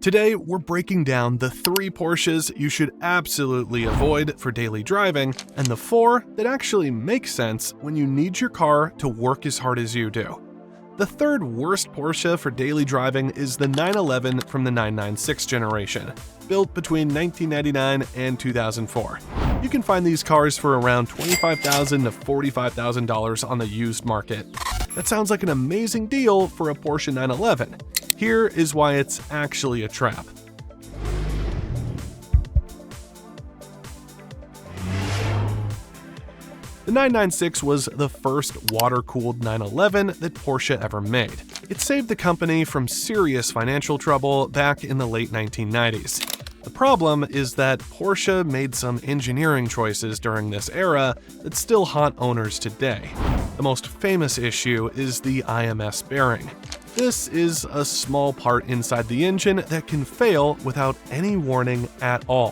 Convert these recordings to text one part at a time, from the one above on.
Today, we're breaking down the 3 Porsches you should absolutely avoid for daily driving, and the 4 that actually make sense when you need your car to work as hard as you do. The third worst Porsche for daily driving is the 911 from the 996 generation, built between 1999 and 2004. You can find these cars for around $25,000 to $45,000 on the used market. That sounds like an amazing deal for a Porsche 911. Here is why it's actually a trap. The 996 was the first water-cooled 911 that Porsche ever made. It saved the company from serious financial trouble back in the late 1990s. The problem is that Porsche made some engineering choices during this era that still haunt owners today. The most famous issue is the IMS bearing. This is a small part inside the engine that can fail without any warning at all.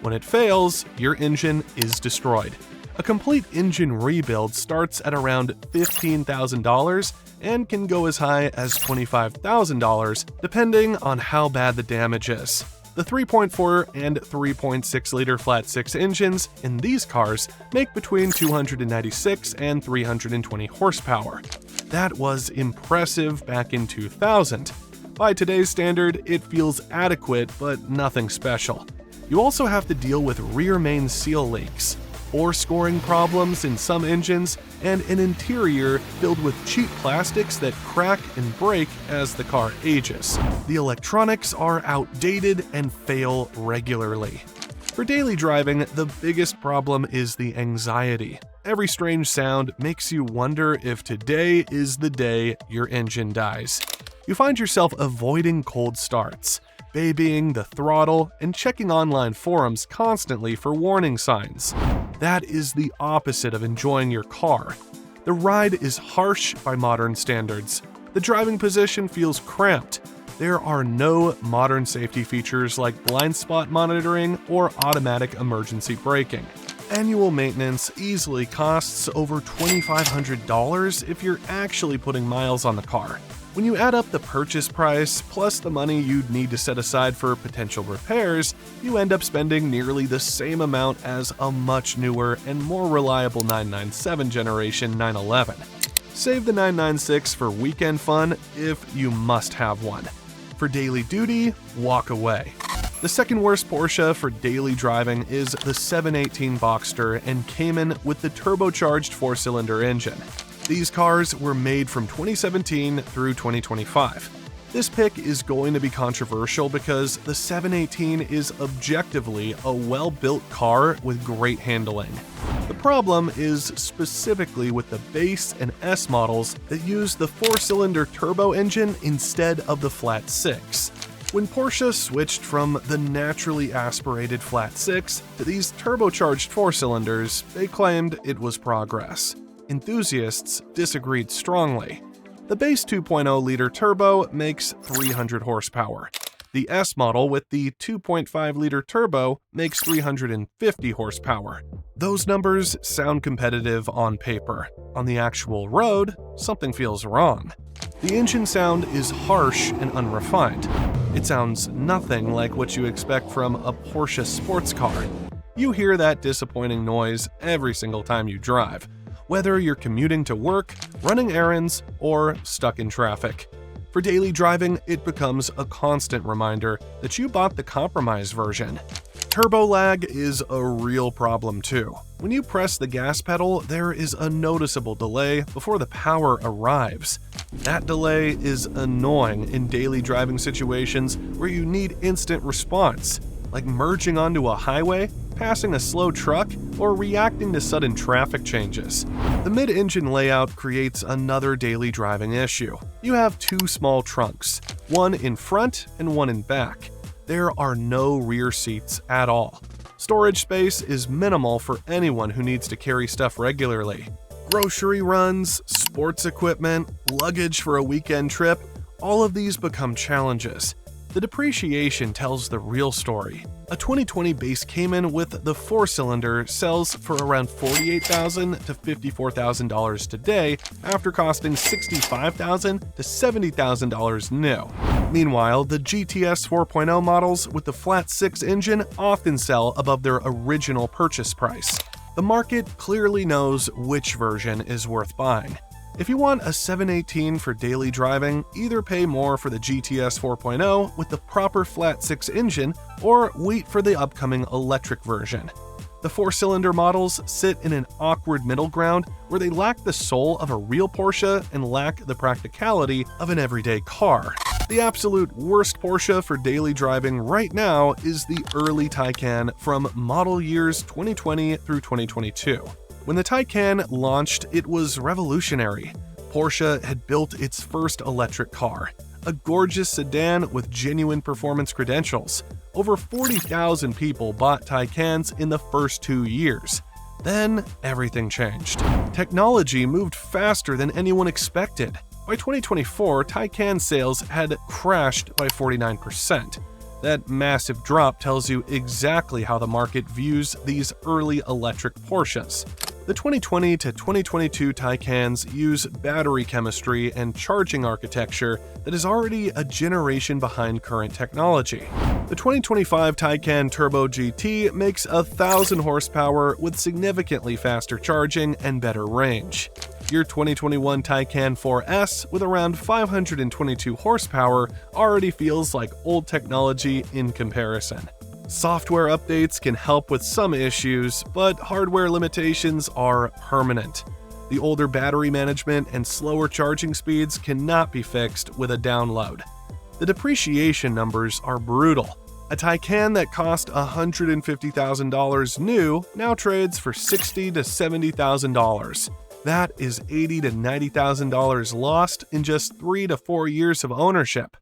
When it fails, your engine is destroyed. A complete engine rebuild starts at around $15,000 and can go as high as $25,000 depending on how bad the damage is. The 3.4 and 3.6 liter flat 6 engines in these cars make between 296 and 320 horsepower. That was impressive back in 2000. By today's standard, it feels adequate, but nothing special. You also have to deal with rear main seal leaks, ore scoring problems in some engines, and an interior filled with cheap plastics that crack and break as the car ages. The electronics are outdated and fail regularly. For daily driving, the biggest problem is the anxiety. Every strange sound makes you wonder if today is the day your engine dies. You find yourself avoiding cold starts, babying the throttle, and checking online forums constantly for warning signs. That is the opposite of enjoying your car. The ride is harsh by modern standards. The driving position feels cramped. There are no modern safety features like blind spot monitoring or automatic emergency braking. Annual maintenance easily costs over $2,500 if you're actually putting miles on the car. When you add up the purchase price plus the money you'd need to set aside for potential repairs, you end up spending nearly the same amount as a much newer and more reliable 997 generation 911. Save the 996 for weekend fun if you must have one. For daily duty, walk away. The second worst Porsche for daily driving is the 718 Boxster and Cayman with the turbocharged 4-cylinder engine. These cars were made from 2017 through 2025. This pick is going to be controversial because the 718 is objectively a well-built car with great handling. The problem is specifically with the base and S models that use the 4-cylinder turbo engine instead of the flat 6. When Porsche switched from the naturally aspirated flat 6 to these turbocharged 4-cylinders, they claimed it was progress. Enthusiasts disagreed strongly. The base 2.0-liter turbo makes 300 horsepower. The S model with the 2.5-liter turbo makes 350 horsepower. Those numbers sound competitive on paper. On the actual road, something feels wrong. The engine sound is harsh and unrefined. It sounds nothing like what you expect from a Porsche sports car. You hear that disappointing noise every single time you drive, whether you're commuting to work, running errands, or stuck in traffic. For daily driving, it becomes a constant reminder that you bought the compromise version. Turbo lag is a real problem too. When you press the gas pedal, there is a noticeable delay before the power arrives. That delay is annoying in daily driving situations where you need instant response, like merging onto a highway, passing a slow truck, or reacting to sudden traffic changes. The mid-engine layout creates another daily driving issue. You have 2 small trunks, one in front and one in back. There are no rear seats at all. Storage space is minimal for anyone who needs to carry stuff regularly. Grocery runs, sports equipment, luggage for a weekend trip, all of these become challenges. The depreciation tells the real story. A 2020 base Cayman with the 4-cylinder sells for around $48,000 to $54,000 today after costing $65,000 to $70,000 new. Meanwhile, the GTS 4.0 models with the flat 6 engine often sell above their original purchase price. The market clearly knows which version is worth buying. If you want a 718 for daily driving, either pay more for the GTS 4.0 with the proper flat 6 engine or wait for the upcoming electric version. The 4-cylinder models sit in an awkward middle ground where they lack the soul of a real Porsche and lack the practicality of an everyday car. The absolute worst Porsche for daily driving right now is the early Taycan from model years 2020 through 2022. When the Taycan launched, it was revolutionary. Porsche had built its first electric car, a gorgeous sedan with genuine performance credentials. Over 40,000 people bought Taycans in the first 2 years. Then, everything changed. Technology moved faster than anyone expected. By 2024, Taycan sales had crashed by 49%. That massive drop tells you exactly how the market views these early electric Porsches. The 2020 to 2022 Taycans use battery chemistry and charging architecture that is already a generation behind current technology. The 2025 Taycan Turbo GT makes 1,000 horsepower with significantly faster charging and better range. Your 2021 Taycan 4S with around 522 horsepower already feels like old technology in comparison. Software updates can help with some issues, but hardware limitations are permanent. The older battery management and slower charging speeds cannot be fixed with a download. The depreciation numbers are brutal. A Taycan that cost $150,000 new now trades for $60,000 to $70,000. That is $80,000 to $90,000 lost in just 3 to 4 years of ownership.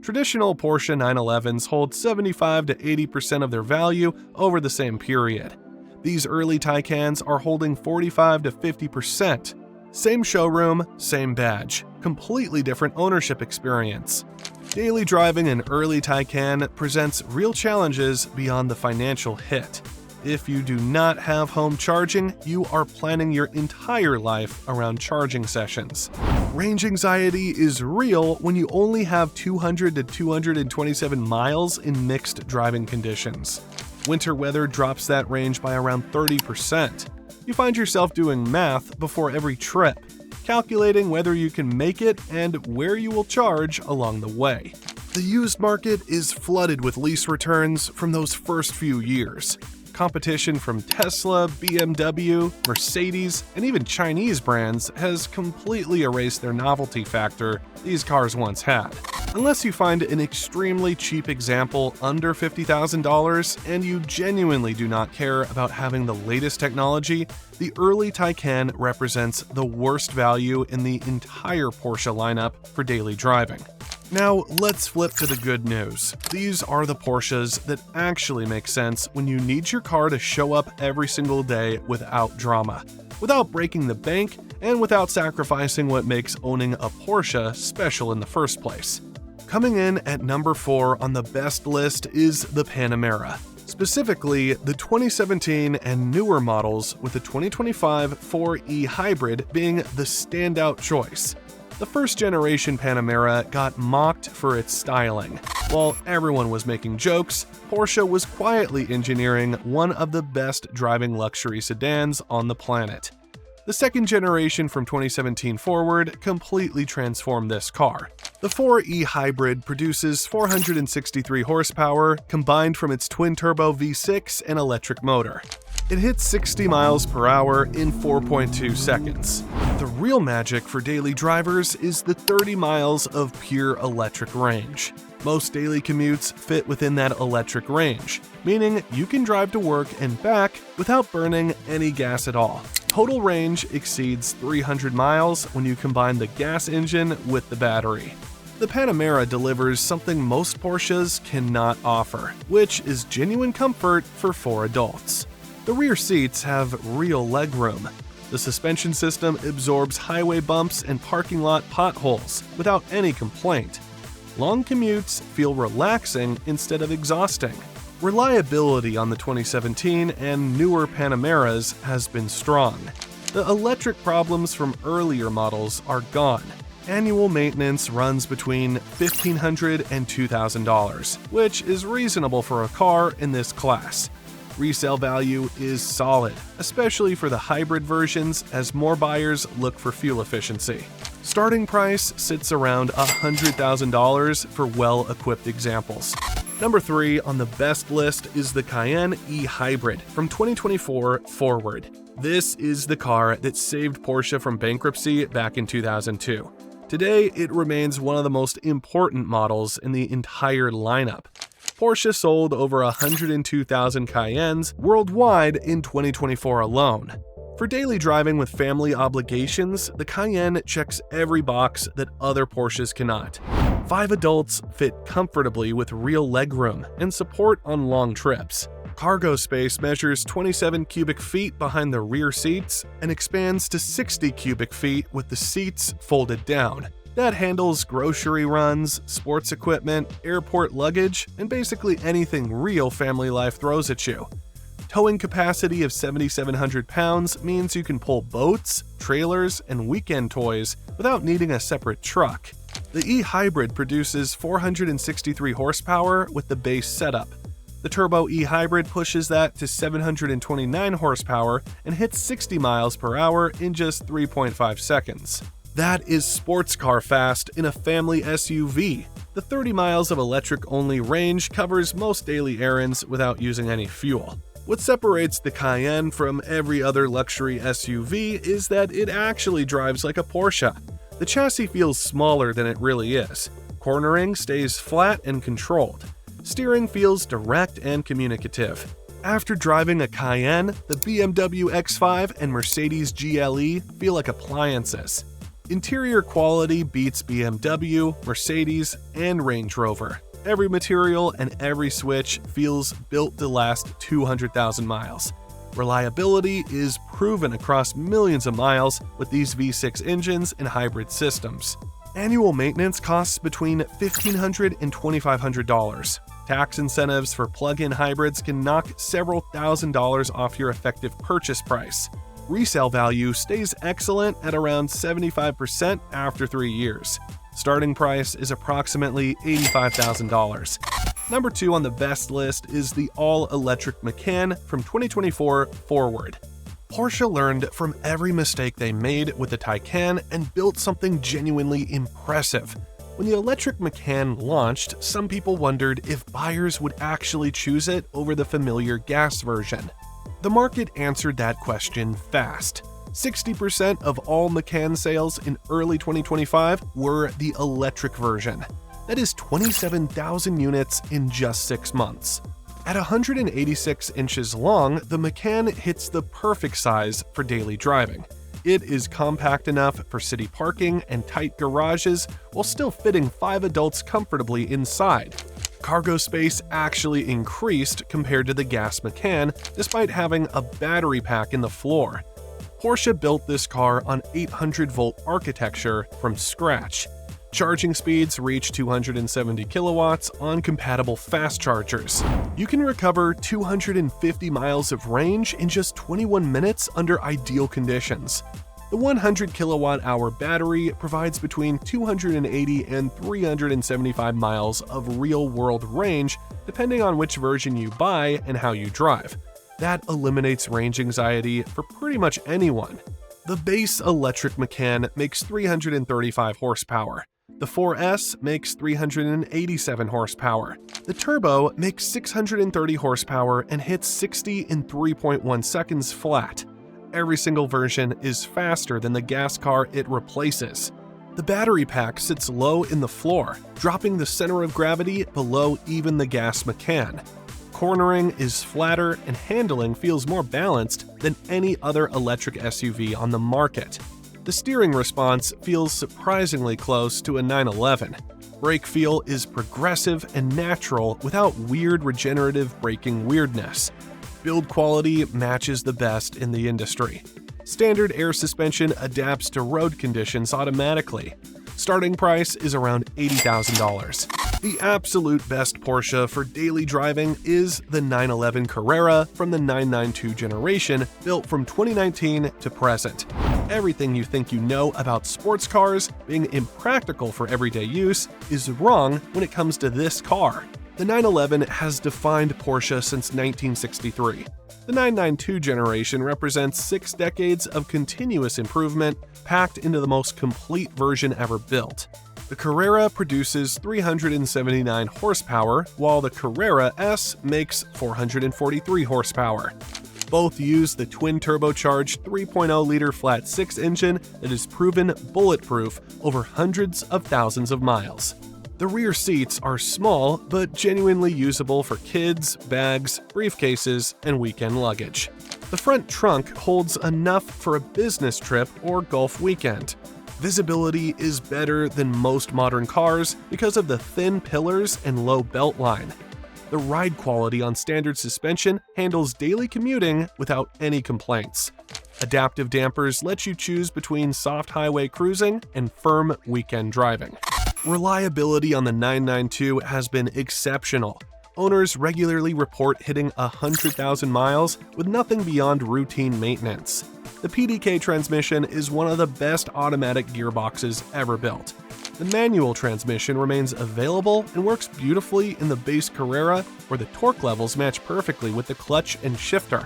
Traditional Porsche 911s hold 75 to 80% of their value over the same period. These early Taycans are holding 45 to 50%. Same showroom, same badge, completely different ownership experience. Daily driving an early Taycan presents real challenges beyond the financial hit. If you do not have home charging, you are planning your entire life around charging sessions. Range anxiety is real when you only have 200 to 227 miles in mixed driving conditions. Winter weather drops that range by around 30%. You find yourself doing math before every trip, calculating whether you can make it and where you will charge along the way. The used market is flooded with lease returns from those first few years. Competition from Tesla, BMW, Mercedes, and even Chinese brands has completely erased their novelty factor these cars once had. Unless you find an extremely cheap example under $50,000 and you genuinely do not care about having the latest technology, the early Taycan represents the worst value in the entire Porsche lineup for daily driving. Now, let's flip to the good news. These are the Porsches that actually make sense when you need your car to show up every single day without drama, without breaking the bank, and without sacrificing what makes owning a Porsche special in the first place. Coming in at number 4 on the best list is the Panamera, specifically the 2017 and newer models, with the 2025 4E Hybrid being the standout choice. The first-generation Panamera got mocked for its styling. While everyone was making jokes, Porsche was quietly engineering one of the best driving luxury sedans on the planet. The second generation from 2017 forward completely transformed this car. The 4E Hybrid produces 463 horsepower combined from its twin-turbo V6 and electric motor. It hits 60 miles per hour in 4.2 seconds. The real magic for daily drivers is the 30 miles of pure electric range. Most daily commutes fit within that electric range, meaning you can drive to work and back without burning any gas at all. Total range exceeds 300 miles when you combine the gas engine with the battery. The Panamera delivers something most Porsches cannot offer, which is genuine comfort for 4 adults. The rear seats have real legroom. The suspension system absorbs highway bumps and parking lot potholes without any complaint. Long commutes feel relaxing instead of exhausting. Reliability on the 2017 and newer Panameras has been strong. The electric problems from earlier models are gone. Annual maintenance runs between $1,500 and $2,000, which is reasonable for a car in this class. Resale value is solid, especially for the hybrid versions as more buyers look for fuel efficiency. Starting price sits around $100,000 for well-equipped examples. Number 3 on the best list is the Cayenne e-Hybrid from 2024 forward. This is the car that saved Porsche from bankruptcy back in 2002. Today, it remains one of the most important models in the entire lineup. Porsche sold over 102,000 Cayennes worldwide in 2024 alone. For daily driving with family obligations, the Cayenne checks every box that other Porsches cannot. 5 adults fit comfortably with real legroom and support on long trips. Cargo space measures 27 cubic feet behind the rear seats and expands to 60 cubic feet with the seats folded down. That handles grocery runs, sports equipment, airport luggage, and basically anything real family life throws at you. Towing capacity of 7,700 pounds means you can pull boats, trailers, and weekend toys without needing a separate truck. The e-Hybrid produces 463 horsepower with the base setup. The Turbo e-Hybrid pushes that to 729 horsepower and hits 60 miles per hour in just 3.5 seconds. That is sports car fast in a family SUV. The 30 miles of electric-only range covers most daily errands without using any fuel. What separates the Cayenne from every other luxury SUV is that it actually drives like a Porsche. The chassis feels smaller than it really is. Cornering stays flat and controlled. Steering feels direct and communicative. After driving a Cayenne, the BMW X5 and Mercedes GLE feel like appliances. Interior quality beats BMW, Mercedes, and Range Rover. Every material and every switch feels built to last 200,000 miles. Reliability is proven across millions of miles with these V6 engines and hybrid systems. Annual maintenance costs between $1,500 and $2,500. Tax incentives for plug-in hybrids can knock several $1,000s off your effective purchase price. Resale value stays excellent at around 75% after 3 years. Starting price is approximately $85,000. Number 2 on the best list is the all-electric Macan from 2024 forward. Porsche learned from every mistake they made with the Taycan and built something genuinely impressive. When the electric Macan launched, some people wondered if buyers would actually choose it over the familiar gas version. The market answered that question fast. 60% of all Macan sales in early 2025 were the electric version. That is 27,000 units in just 6 months. At 186 inches long, the Macan hits the perfect size for daily driving. It is compact enough for city parking and tight garages while still fitting 5 adults comfortably inside. Cargo space actually increased compared to the gas Macan, despite having a battery pack in the floor. Porsche built this car on 800-volt architecture from scratch. Charging speeds reach 270 kilowatts on compatible fast chargers. You can recover 250 miles of range in just 21 minutes under ideal conditions. The 100 kilowatt-hour battery provides between 280 and 375 miles of real-world range, depending on which version you buy and how you drive. That eliminates range anxiety for pretty much anyone. The base electric Macan makes 335 horsepower. The 4S makes 387 horsepower. The Turbo makes 630 horsepower and hits 60 in 3.1 seconds flat. Every single version is faster than the gas car it replaces. The battery pack sits low in the floor, dropping the center of gravity below even the gas Macan. Cornering is flatter and handling feels more balanced than any other electric SUV on the market. The steering response feels surprisingly close to a 911. Brake feel is progressive and natural without weird regenerative braking weirdness. Build quality matches the best in the industry. Standard air suspension adapts to road conditions automatically. Starting price is around $80,000. The absolute best Porsche for daily driving is the 911 Carrera from the 992 generation, built from 2019 to present. Everything you think you know about sports cars being impractical for everyday use is wrong when it comes to this car. The 911 has defined Porsche since 1963. The 992 generation represents 6 decades of continuous improvement packed into the most complete version ever built. The Carrera produces 379 horsepower, while the Carrera S makes 443 horsepower. Both use the twin-turbocharged 3.0-liter flat-six engine that is proven bulletproof over hundreds of thousands of miles. The rear seats are small but genuinely usable for kids, bags, briefcases, and weekend luggage. The front trunk holds enough for a business trip or golf weekend. Visibility is better than most modern cars because of the thin pillars and low belt line. The ride quality on standard suspension handles daily commuting without any complaints. Adaptive dampers let you choose between soft highway cruising and firm weekend driving. Reliability on the 992 has been exceptional. Owners regularly report hitting 100,000 miles with nothing beyond routine maintenance. The PDK transmission is one of the best automatic gearboxes ever built. The manual transmission remains available and works beautifully in the base Carrera, where the torque levels match perfectly with the clutch and shifter.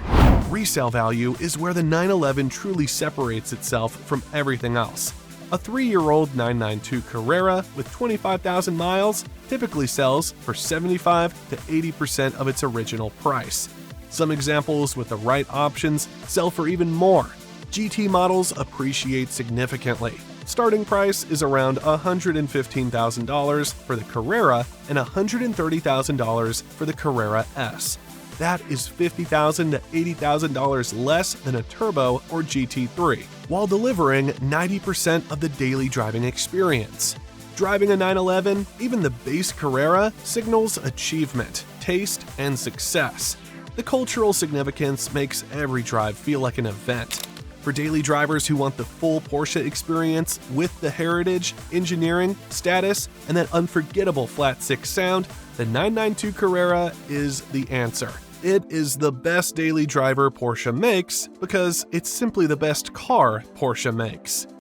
Resale value is where the 911 truly separates itself from everything else. A 3-year-old 992 Carrera with 25,000 miles typically sells for 75 to 80% of its original price. Some examples with the right options sell for even more. GT models appreciate significantly. Starting price is around $115,000 for the Carrera and $130,000 for the Carrera S. That is $50,000 to $80,000 less than a turbo or GT3, while delivering 90% of the daily driving experience. Driving a 911, even the base Carrera, signals achievement, taste, and success. The cultural significance makes every drive feel like an event. For daily drivers who want the full Porsche experience with the heritage, engineering, status, and that unforgettable flat-six sound, the 992 Carrera is the answer. It is the best daily driver Porsche makes because it's simply the best car Porsche makes.